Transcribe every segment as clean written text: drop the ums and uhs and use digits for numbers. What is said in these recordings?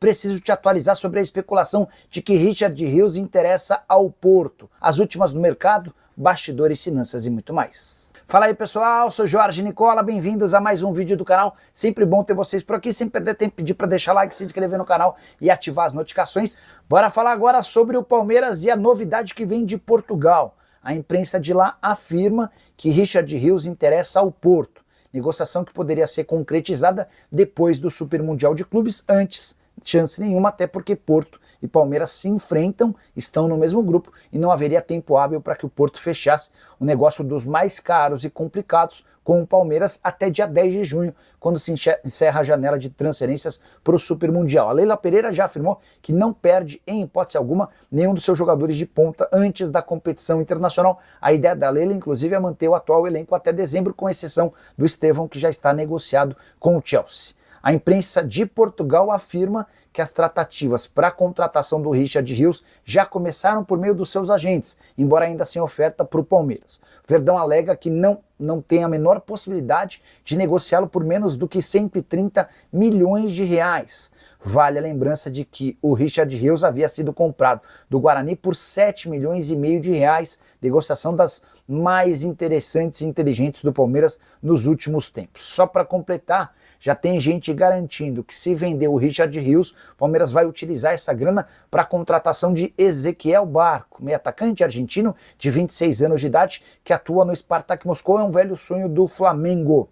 preciso te atualizar sobre a especulação de que Richard Rios interessa ao Porto, as últimas no mercado, bastidores, finanças e muito mais. Fala aí pessoal, sou Jorge Nicola, bem-vindos a mais um vídeo do canal, sempre bom ter vocês por aqui, sem perder tempo, pedir para deixar like, se inscrever no canal e ativar as notificações. Bora falar agora sobre o Palmeiras e a novidade que vem de Portugal. A imprensa de lá afirma que Richard Rios interessa ao Porto, negociação que poderia ser concretizada depois do Super Mundial de Clubes, antes chance nenhuma, até porque Porto e Palmeiras se enfrentam, estão no mesmo grupo e não haveria tempo hábil para que o Porto fechasse o negócio dos mais caros e complicados com o Palmeiras até dia 10 de junho, quando se encerra a janela de transferências para o Super Mundial. A Leila Pereira já afirmou que não perde, em hipótese alguma, nenhum dos seus jogadores de ponta antes da competição internacional. A ideia da Leila, inclusive, é manter o atual elenco até dezembro, com exceção do Estevão, que já está negociado com o Chelsea. A imprensa de Portugal afirma que as tratativas para a contratação do Richard Rios já começaram por meio dos seus agentes, embora ainda sem oferta para o Palmeiras. O Verdão alega que não tem a menor possibilidade de negociá-lo por menos do que 130 milhões de reais. Vale a lembrança de que o Richard Rios havia sido comprado do Guarani por 7 milhões e meio de reais, negociação das mais interessantes e inteligentes do Palmeiras nos últimos tempos. Só para completar, já tem gente garantindo que se vender o Richard Rios, o Palmeiras vai utilizar essa grana para a contratação de Ezequiel Barco, meio atacante argentino de 26 anos de idade, que atua no Spartak Moscou, é um velho sonho do Flamengo.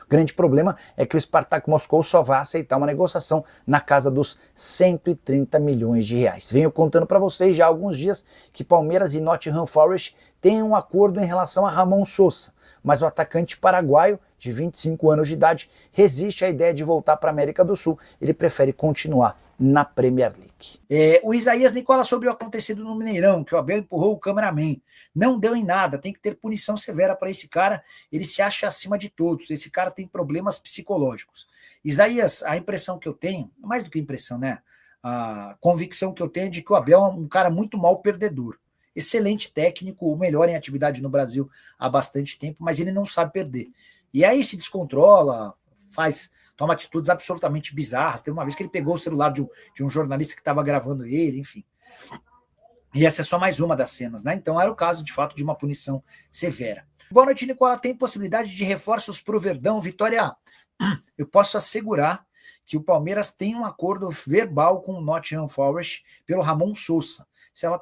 O grande problema é que o Spartak Moscou só vai aceitar uma negociação na casa dos 130 milhões de reais. Venho contando para vocês já há alguns dias que Palmeiras e Nottingham Forest têm um acordo em relação a Ramon Sosa, mas o atacante paraguaio, de 25 anos de idade, resiste à ideia de voltar para a América do Sul. Ele prefere continuar na Premier League. O Isaías Nicola sobre o acontecido no Mineirão, que o Abel empurrou o cameraman. Não deu em nada, tem que ter punição severa para esse cara, ele se acha acima de todos, esse cara tem problemas psicológicos. Isaías, a impressão que eu tenho, mais do que impressão, né? A convicção que eu tenho é de que o Abel é um cara muito mal perdedor. Excelente técnico, o melhor em atividade no Brasil há bastante tempo, mas ele não sabe perder. E aí se descontrola, toma atitudes absolutamente bizarras. Teve uma vez que ele pegou o celular de um jornalista que estava gravando ele, enfim. E essa é só mais uma das cenas, né? Então era o caso, de fato, de uma punição severa. Boa noite, Nicola. Tem possibilidade de reforços para o Verdão? Vitória, eu posso assegurar que o Palmeiras tem um acordo verbal com o Nottingham Forest pelo Ramon Sosa.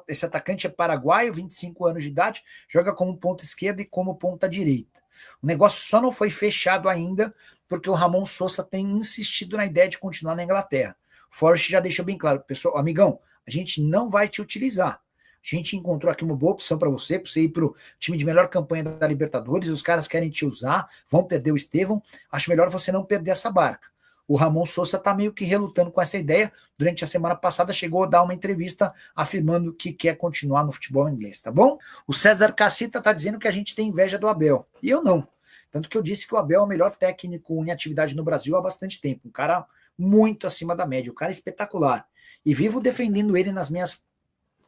Esse atacante é paraguaio, 25 anos de idade, joga como ponta esquerda e como ponta direita. O negócio só não foi fechado ainda porque o Ramon Sosa tem insistido na ideia de continuar na Inglaterra. O Forest já deixou bem claro, pessoal, amigão, a gente não vai te utilizar. A gente encontrou aqui uma boa opção para você ir para o time de melhor campanha da Libertadores, os caras querem te usar, vão perder o Estevão, acho melhor você não perder essa barca. O Ramon Sosa está meio que relutando com essa ideia. Durante a semana passada chegou a dar uma entrevista afirmando que quer continuar no futebol inglês, tá bom? O César Cacita está dizendo que a gente tem inveja do Abel. E eu não. Tanto que eu disse que o Abel é o melhor técnico em atividade no Brasil há bastante tempo. Um cara muito acima da média, um cara espetacular. E vivo defendendo ele nas minhas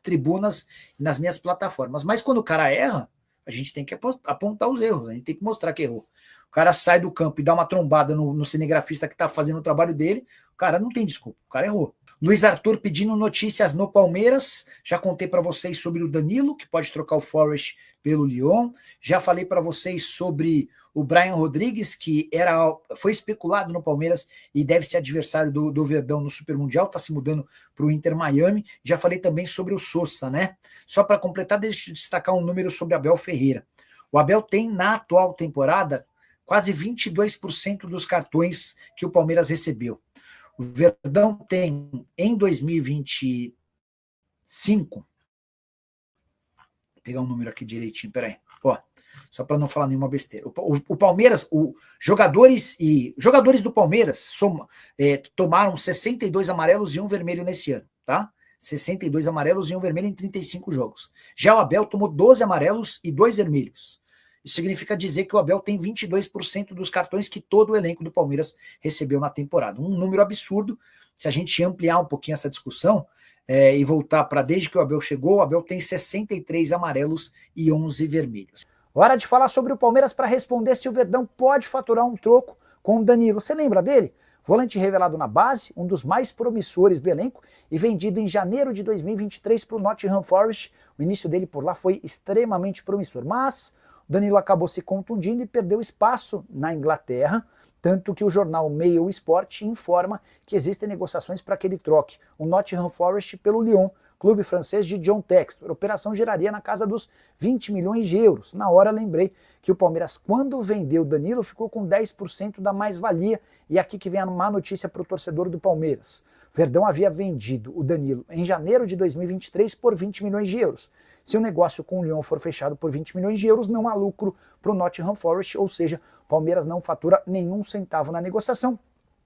tribunas e nas minhas plataformas. Mas quando o cara erra, a gente tem que apontar os erros, a gente tem que mostrar que errou. O cara sai do campo e dá uma trombada no cinegrafista que está fazendo o trabalho dele, o cara não tem desculpa, o cara errou. Luiz Arthur pedindo notícias no Palmeiras, já contei para vocês sobre o Danilo, que pode trocar o Forest pelo Lyon, já falei para vocês sobre o Brian Rodrigues, que foi especulado no Palmeiras e deve ser adversário do Verdão no Super Mundial, está se mudando para o Inter Miami, já falei também sobre o Sosa, né? Só para completar, deixa eu destacar um número sobre Abel Ferreira. O Abel tem, na atual temporada, quase 22% dos cartões que o Palmeiras recebeu. O Verdão tem, em 2025, vou pegar um número aqui direitinho, peraí, só para não falar nenhuma besteira. O Palmeiras, jogadores do Palmeiras tomaram 62 amarelos e um vermelho nesse ano, tá? 62 amarelos e um vermelho em 35 jogos. Já o Abel tomou 12 amarelos e 2 vermelhos. Isso significa dizer que o Abel tem 22% dos cartões que todo o elenco do Palmeiras recebeu na temporada. Um número absurdo. Se a gente ampliar um pouquinho essa discussão e voltar para desde que o Abel chegou, o Abel tem 63 amarelos e 11 vermelhos. Hora de falar sobre o Palmeiras para responder se o Verdão pode faturar um troco com o Danilo. Você lembra dele? Volante revelado na base, um dos mais promissores do elenco e vendido em janeiro de 2023 para o Nottingham Forest. O início dele por lá foi extremamente promissor, mas o Danilo acabou se contundindo e perdeu espaço na Inglaterra, tanto que o jornal Mail Sport informa que existem negociações para que ele troque o Nottingham Forest pelo Lyon, clube francês de John Textor. A operação geraria na casa dos 20 milhões de euros. Na hora lembrei que o Palmeiras, quando vendeu o Danilo, ficou com 10% da mais-valia. E aqui que vem a má notícia para o torcedor do Palmeiras. Verdão havia vendido o Danilo em janeiro de 2023 por 20 milhões de euros. Se o negócio com o Lyon for fechado por 20 milhões de euros, não há lucro para o Nottingham Forest, ou seja, o Palmeiras não fatura nenhum centavo na negociação,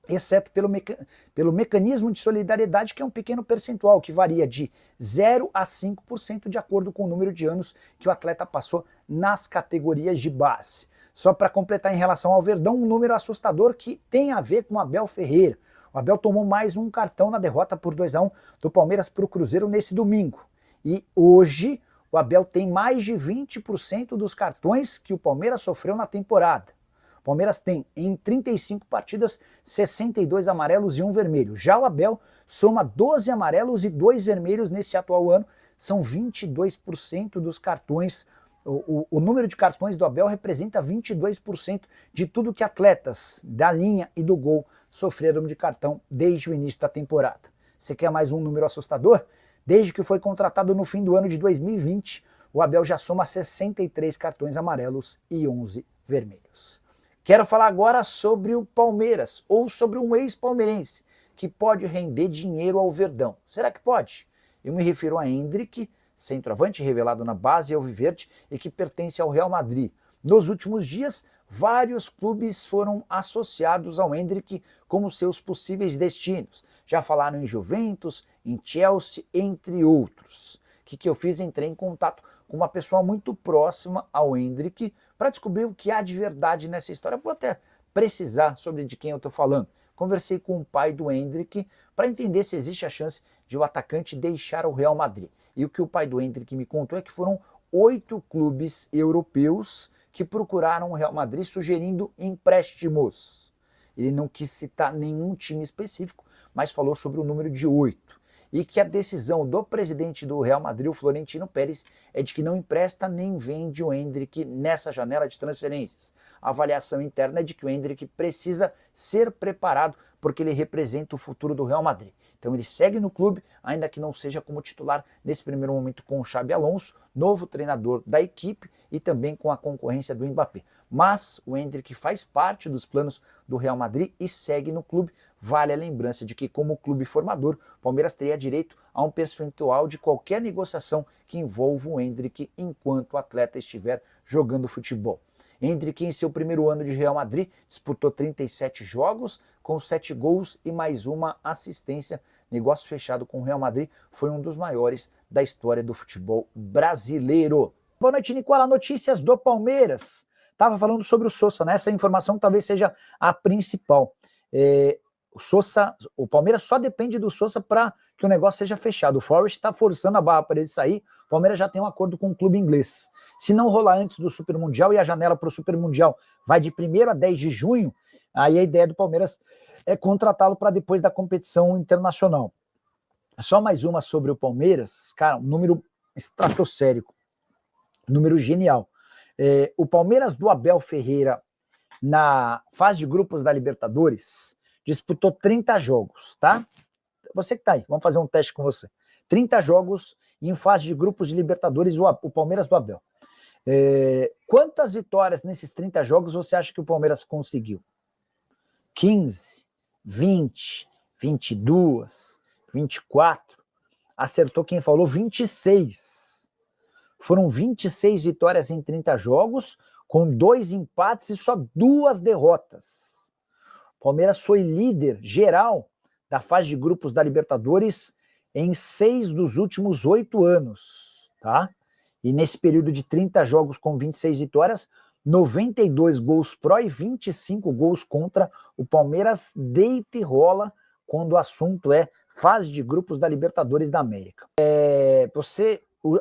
exceto pelo mecanismo de solidariedade, que é um pequeno percentual, que varia de 0 a 5% de acordo com o número de anos que o atleta passou nas categorias de base. Só para completar em relação ao Verdão, um número assustador que tem a ver com o Abel Ferreira. O Abel tomou mais um cartão na derrota por 2-1 do Palmeiras para o Cruzeiro nesse domingo. E hoje o Abel tem mais de 20% dos cartões que o Palmeiras sofreu na temporada. O Palmeiras tem, em 35 partidas, 62 amarelos e 1 vermelho. Já o Abel soma 12 amarelos e 2 vermelhos nesse atual ano. São 22% dos cartões. O número de cartões do Abel representa 22% de tudo que atletas da linha e do gol sofreram de cartão desde o início da temporada. Você quer mais um número assustador? Desde que foi contratado no fim do ano de 2020, o Abel já soma 63 cartões amarelos e 11 vermelhos. Quero falar agora sobre o Palmeiras, ou sobre um ex-palmeirense, que pode render dinheiro ao Verdão. Será que pode? Eu me refiro a Endrick, centroavante revelado na base alviverde e que pertence ao Real Madrid. Nos últimos dias, vários clubes foram associados ao Endrick como seus possíveis destinos. Já falaram em Juventus, em Chelsea, entre outros. O que eu fiz? Entrei em contato com uma pessoa muito próxima ao Endrick para descobrir o que há de verdade nessa história. Eu vou até precisar sobre de quem eu estou falando. Conversei com o pai do Endrick para entender se existe a chance de o atacante deixar o Real Madrid. E o que o pai do Endrick me contou é que foram 8 clubes europeus que procuraram o Real Madrid sugerindo empréstimos. Ele não quis citar nenhum time específico, mas falou sobre o número de 8. E que a decisão do presidente do Real Madrid, o Florentino Pérez, é de que não empresta nem vende o Endrick nessa janela de transferências. A avaliação interna é de que o Endrick precisa ser preparado porque ele representa o futuro do Real Madrid. Então ele segue no clube, ainda que não seja como titular nesse primeiro momento com o Xabi Alonso, novo treinador da equipe e também com a concorrência do Mbappé. Mas o Endrick faz parte dos planos do Real Madrid e segue no clube. Vale a lembrança de que, como clube formador, o Palmeiras teria direito a um percentual de qualquer negociação que envolva o Endrick enquanto o atleta estiver jogando futebol. Endrick, em seu primeiro ano de Real Madrid, disputou 37 jogos, com 7 gols e mais uma assistência. Negócio fechado com o Real Madrid, foi um dos maiores da história do futebol brasileiro. Boa noite, Nicola. Notícias do Palmeiras. Estava falando sobre o Sosa, né? Essa informação talvez seja a principal. O Palmeiras só depende do Sosa para que o negócio seja fechado. O Forest está forçando a barra para ele sair. O Palmeiras já tem um acordo com o clube inglês. Se não rolar antes do Super Mundial, e a janela para o Super Mundial vai de 1º a 10 de junho, aí a ideia do Palmeiras é contratá-lo para depois da competição internacional. Só mais uma sobre o Palmeiras, cara, um número estratosférico, um número genial. O Palmeiras do Abel Ferreira, na fase de grupos da Libertadores, disputou 30 jogos, tá? Você que tá aí, vamos fazer um teste com você. 30 jogos em fase de grupos de Libertadores, o Palmeiras do Abel. Quantas vitórias nesses 30 jogos você acha que o Palmeiras conseguiu? 15, 20, 22, 24. Acertou quem falou 26. Foram 26 vitórias em 30 jogos, com 2 empates e só 2 derrotas. O Palmeiras foi líder geral da fase de grupos da Libertadores em 6 dos últimos 8 anos, tá? E nesse período de 30 jogos com 26 vitórias, 92 gols pró e 25 gols contra. O Palmeiras deita e rola quando o assunto é fase de grupos da Libertadores da América.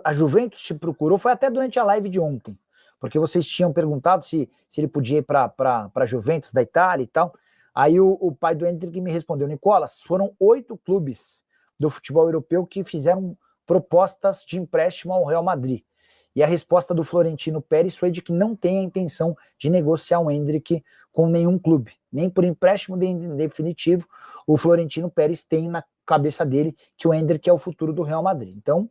A Juventus te procurou, foi até durante a live de ontem, porque vocês tinham perguntado se ele podia ir para a Juventus da Itália e tal. Aí o pai do Endrick me respondeu, Nicolas, foram 8 clubes do futebol europeu que fizeram propostas de empréstimo ao Real Madrid. E a resposta do Florentino Pérez foi de que não tem a intenção de negociar o Endrick com nenhum clube, nem por empréstimo definitivo. O Florentino Pérez tem na cabeça dele que o Endrick é o futuro do Real Madrid. Então,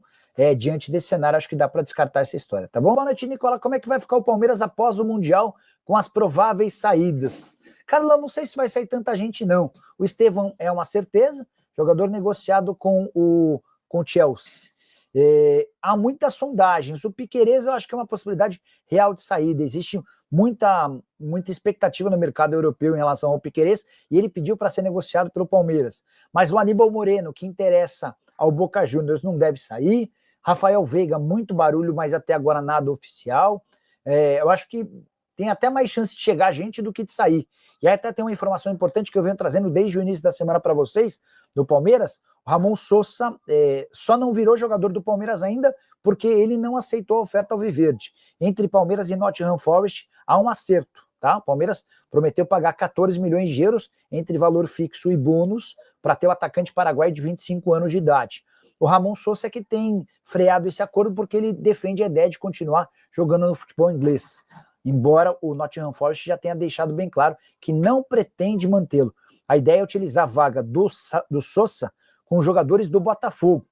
diante desse cenário, acho que dá para descartar essa história, tá bom? Boa noite, Nicola. Como é que vai ficar o Palmeiras após o Mundial com as prováveis saídas? Carla, não sei se vai sair tanta gente, não. O Estevão é uma certeza, jogador negociado com o Chelsea. Há muitas sondagens. O Piquerez eu acho que é uma possibilidade real de saída. Existe muita expectativa no mercado europeu em relação ao Piquerez e ele pediu para ser negociado pelo Palmeiras. Mas o Aníbal Moreno, que interessa ao Boca Juniors, não deve sair. Rafael Veiga, muito barulho, mas até agora nada oficial. Eu acho que tem até mais chance de chegar gente do que de sair. E aí até tem uma informação importante que eu venho trazendo desde o início da semana para vocês, do Palmeiras. O Ramon Sosa só não virou jogador do Palmeiras ainda porque ele não aceitou a oferta alviverde. Entre Palmeiras e Nottingham Forest há um acerto, tá? O Palmeiras prometeu pagar 14 milhões de euros entre valor fixo e bônus para ter o atacante paraguaio de 25 anos de idade. O Ramon Sosa é que tem freado esse acordo porque ele defende a ideia de continuar jogando no futebol inglês, embora o Nottingham Forest já tenha deixado bem claro que não pretende mantê-lo. A ideia é utilizar a vaga do Sosa com os jogadores do Botafogo.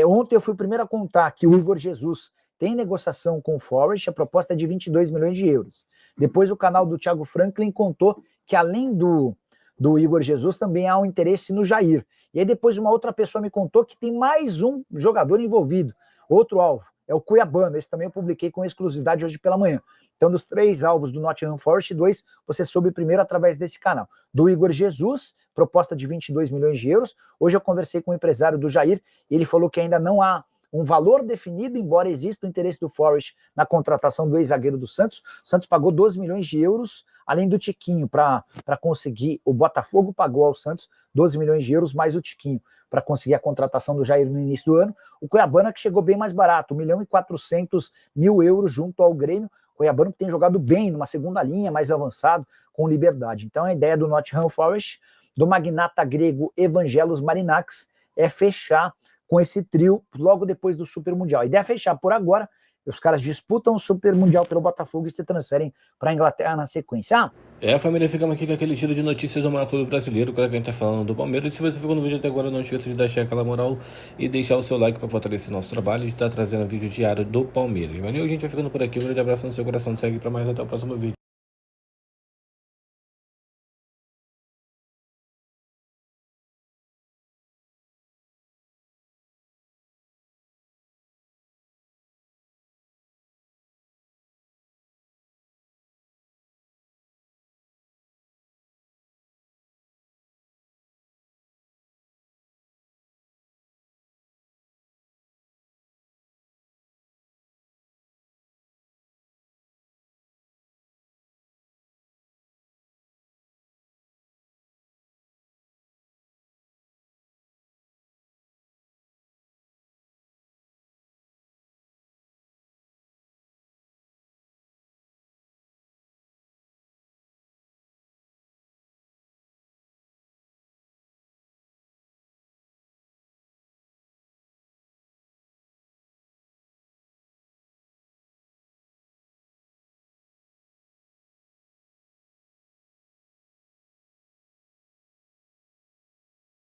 Ontem eu fui o primeiro a contar que o Igor Jesus tem negociação com o Forest, a proposta é de 22 milhões de euros. Depois o canal do Thiago Franklin contou que além do Igor Jesus também há um interesse no Jair. E aí depois uma outra pessoa me contou que tem mais um jogador envolvido, outro alvo, é o Cuiabano. Esse também eu publiquei com exclusividade hoje pela manhã. Então, dos 3 alvos do Nottingham Forest, 2 você soube primeiro através desse canal. Do Igor Jesus, proposta de 22 milhões de euros. Hoje eu conversei com o empresário do Jair e ele falou que ainda não há um valor definido, embora exista o interesse do Forest na contratação do ex-zagueiro do Santos. O Santos pagou 12 milhões de euros, além do Tiquinho, para conseguir. O Botafogo pagou ao Santos 12 milhões de euros, mais o Tiquinho, para conseguir a contratação do Jair no início do ano. O Cuiabano que chegou bem mais barato, 1.400.000 euros junto ao Grêmio. Cuiabano que tem jogado bem numa segunda linha, mais avançado, com liberdade. Então a ideia do Nottingham Forest, do magnata grego Evangelos Marinakis, é fechar com esse trio logo depois do Super Mundial. A ideia é fechar por agora, os caras disputam o Super Mundial pelo Botafogo e se transferem para a Inglaterra na sequência. Família, ficamos aqui com aquele giro de notícias do maior clube brasileiro, que a gente tá falando do Palmeiras. Se você ficou no vídeo até agora, não esqueça de deixar aquela moral e deixar o seu like para fortalecer nosso trabalho e estar trazendo vídeo diário do Palmeiras. Valeu, gente, vai ficando por aqui. Um grande abraço no seu coração, segue para mais, até o próximo vídeo.